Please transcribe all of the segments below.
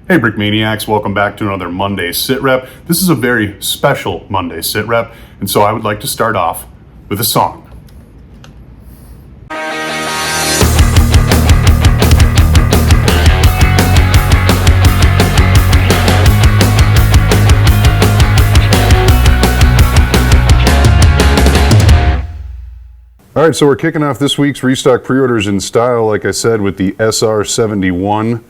Hey Brickmaniacs, welcome back to another Monday Sit Rep. This is a very special Monday Sit Rep, and so I would like to start off with a song. Alright, so we're kicking off this week's restock pre-orders in style, like I said, with the SR-71.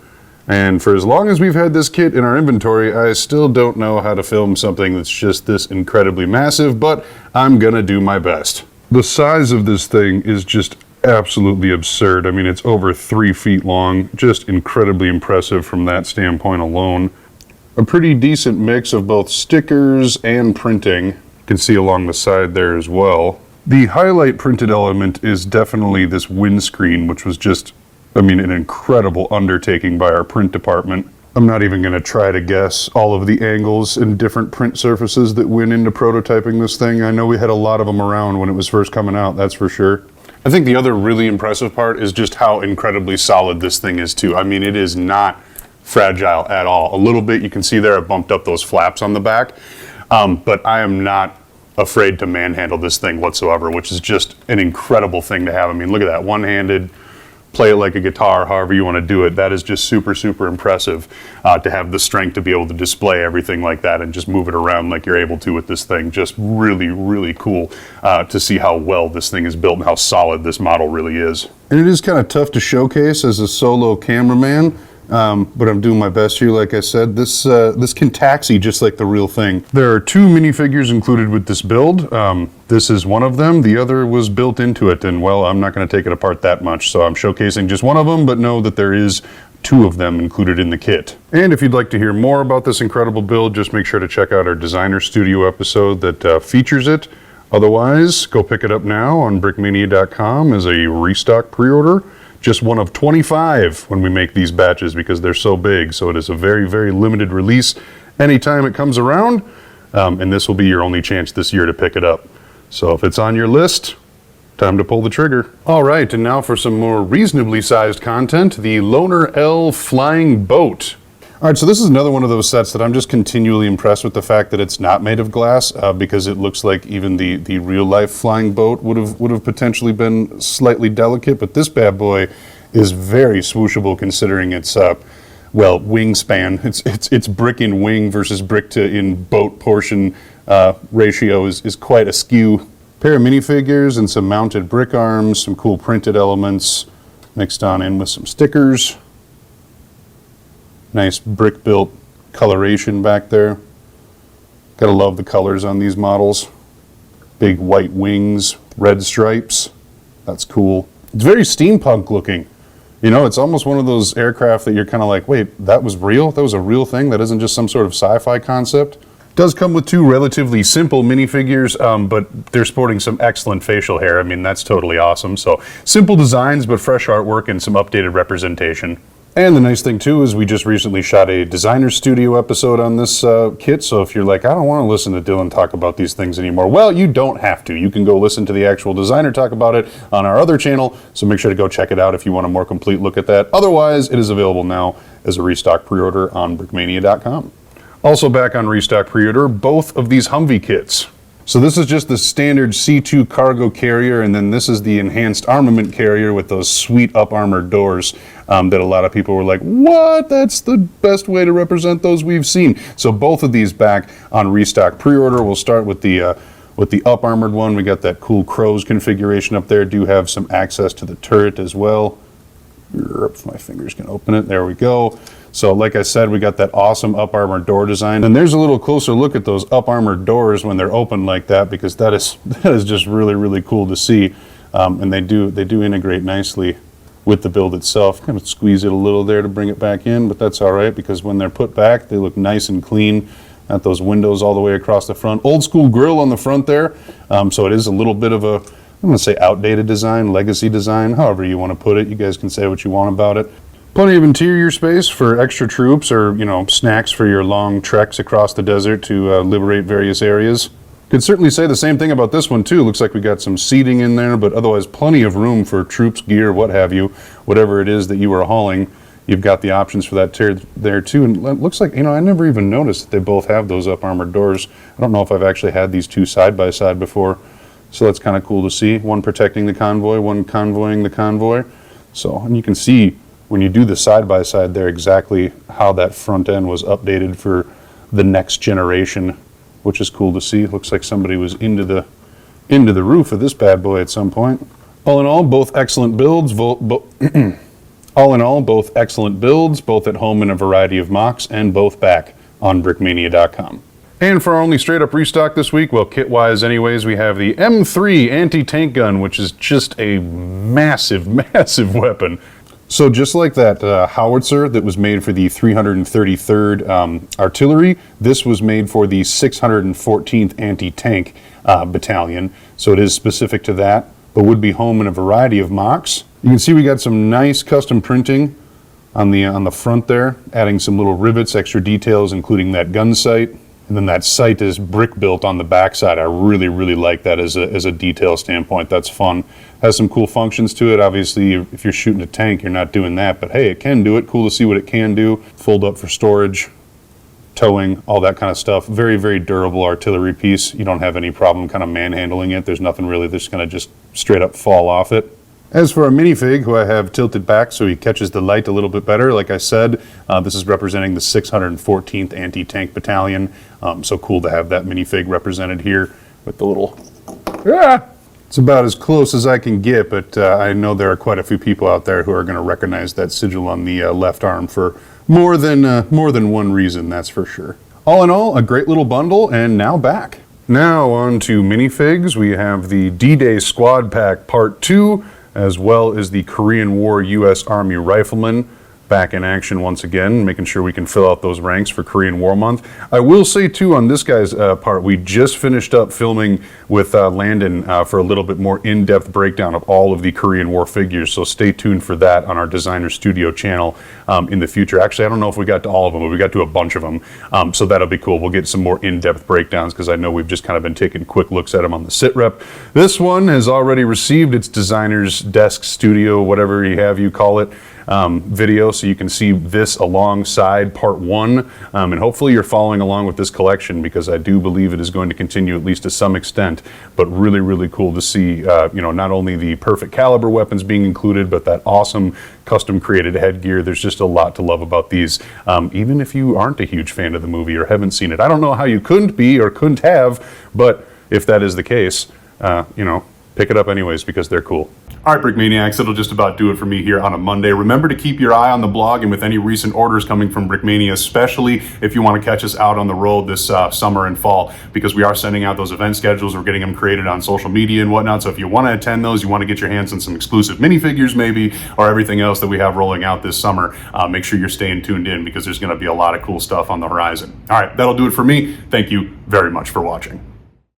And for as long as we've had this kit in our inventory, I still don't know how to film something that's just this incredibly massive, but I'm gonna do my best. The size of this thing is just absolutely absurd. I mean, it's over 3 feet long, just incredibly impressive from that standpoint alone. A pretty decent mix of both stickers and printing. You can see along the side there as well. The highlight printed element is definitely this windscreen, which was just, I mean, an incredible undertaking by our print department. I'm not even going to try to guess all of the angles and different print surfaces that went into prototyping this thing. I know we had a lot of them around when it was first coming out, that's for sure. I think the other really impressive part is just how incredibly solid this thing is too. I mean, it is not fragile at all. A little bit, you can see there I bumped up those flaps on the back, but I am not afraid to manhandle this thing whatsoever, which is just an incredible thing to have. I mean, look at that, one-handed, play it like a guitar, however you want to do it. That is just super, super impressive to have the strength to be able to display everything like that and just move it around like you're able to with this thing. Just really, really cool to see how well this thing is built and how solid this model really is. And it is kind of tough to showcase as a solo cameraman, but I'm doing my best here. Like I said, this can taxi just like the real thing. There are 2 minifigures included with this build. This is one of them. The other was built into it, and well, I'm not going to take it apart that much, so I'm showcasing just one of them, but know that there is 2 of them included in the kit. And if you'd like to hear more about this incredible build, just make sure to check out our Designer Studio episode that features it. Otherwise, go pick it up now on brickmania.com as a restock pre-order. Just one of 25 when we make these batches because they're so big. So it is a very, very limited release anytime it comes around. And this will be your only chance this year to pick it up. So if it's on your list, time to pull the trigger. All right, and now for some more reasonably sized content, the Loner L Flying Boat. All right, so this is another one of those sets that I'm just continually impressed with the fact that it's not made of glass because it looks like even the real life flying boat would have potentially been slightly delicate, but this bad boy is very swooshable considering its well, wingspan. Its brick in wing versus brick to in boat portion ratio is quite askew. Pair of minifigures and some mounted brick arms, some cool printed elements mixed on in with some stickers. Nice brick-built coloration back there. Gotta love the colors on these models. Big white wings, red stripes. That's cool. It's very steampunk looking. You know, it's almost one of those aircraft that you're kind of like, wait, that was real? That was a real thing? That isn't just some sort of sci-fi concept? Does come with 2 relatively simple minifigures, but they're sporting some excellent facial hair. I mean, that's totally awesome. So simple designs, but fresh artwork and some updated representation. And the nice thing too is we just recently shot a Designer Studio episode on this kit, so if you're like, I don't want to listen to Dylan talk about these things anymore, well, you don't have to. You can go listen to the actual designer talk about it on our other channel, so make sure to go check it out if you want a more complete look at that. Otherwise, it is available now as a restock pre-order on brickmania.com. Also back on restock pre-order, both of these Humvee kits. So this is just the standard C2 cargo carrier, and then this is the enhanced armament carrier with those sweet up-armored doors that a lot of people were like, what? That's the best way to represent those we've seen. So both of these back on restock pre-order. We'll start with the up-armored one. We got that cool Crows configuration up there. Do have some access to the turret as well. If my fingers can open it, there we go. So like I said, we got that awesome up-armored door design. And there's a little closer look at those up-armored doors when they're open like that, because that is just really, really cool to see. And they do integrate nicely with the build itself. Kind of squeeze it a little there to bring it back in, but that's all right because when they're put back, they look nice and clean. Got those windows all the way across the front. Old school grille on the front there. So it is a little bit of a, I'm gonna say outdated design, legacy design, however you want to put it. You guys can say what you want about it. Plenty of interior space for extra troops or, you know, snacks for your long treks across the desert to liberate various areas. Could certainly say the same thing about this one too. Looks like we got some seating in there, but otherwise plenty of room for troops, gear, what have you, whatever it is that you are hauling. you've got the options for that there too. And it looks like, I never even noticed that they both have those up armored doors. I don't know if I've actually had these two side by side before. So that's kind of cool to see. One protecting the convoy, one convoying the convoy. So, and you can see when you do the side by side there exactly how that front end was updated for the next generation, which is cool to see. It looks like somebody was into the roof of this bad boy at some point. All in all, both excellent builds. All in all, both excellent builds, both at home in a variety of mocks, and both back on brickmania.com. And for our only straight up restock this week, well, kit wise anyways, we have the M3 anti-tank gun, which is just a massive, massive weapon. So just like that howitzer that was made for the 333rd Artillery, this was made for the 614th Anti-Tank Battalion. So it is specific to that, but would be home in a variety of mocks. You can see we got some nice custom printing on the front there, adding some little rivets, extra details, including that gun sight. And then that sight is brick built on the backside. I really, really like that as a detail standpoint. That's fun. Has some cool functions to it. Obviously, if you're shooting a tank, you're not doing that. But hey, it can do it. Cool to see what it can do. Fold up for storage, towing, all that kind of stuff. Very, very durable artillery piece. You don't have any problem kind of manhandling it. There's nothing really that's going to just straight up fall off it. As for our minifig, who I have tilted back so he catches the light a little bit better, like I said, this is representing the 614th Anti-Tank Battalion. So cool to have that minifig represented here with the little... It's about as close as I can get, but I know there are quite a few people out there who are going to recognize that sigil on the left arm for more than one reason, that's for sure. All in all, a great little bundle, and now back. Now on to minifigs. We have the D-Day Squad Pack Part 2, as well as the Korean War U.S. Army Rifleman back in action once again, making sure we can fill out those ranks for Korean War Month. I will say too, on this guy's part, we just finished up filming with Landon for a little bit more in-depth breakdown of all of the Korean War figures, so stay tuned for that on our Designer Studio channel in the future. Actually, I don't know if we got to all of them, but we got to a bunch of them, so that'll be cool. We'll get some more in-depth breakdowns because I know we've just kind of been taking quick looks at them on the sit rep. This one has already received its Designer's Desk Studio, whatever you call it, video, so you can see this alongside part 1, and hopefully you're following along with this collection, because I do believe it is going to continue at least to some extent. But really, really cool to see not only the perfect caliber weapons being included, but that awesome custom created headgear. There's just a lot to love about these, even if you aren't a huge fan of the movie or haven't seen it. I don't know how you couldn't be or couldn't have, but if that is the case, pick it up anyways because they're cool. All right, Brick Maniacs, that'll just about do it for me here on a Monday. Remember to keep your eye on the blog and with any recent orders coming from Brickmania, especially if you want to catch us out on the road this summer and fall, because we are sending out those event schedules. We're getting them created on social media and whatnot. So if you want to attend those, you want to get your hands on some exclusive minifigures maybe, or everything else that we have rolling out this summer, make sure you're staying tuned in because there's going to be a lot of cool stuff on the horizon. All right, that'll do it for me. Thank you very much for watching.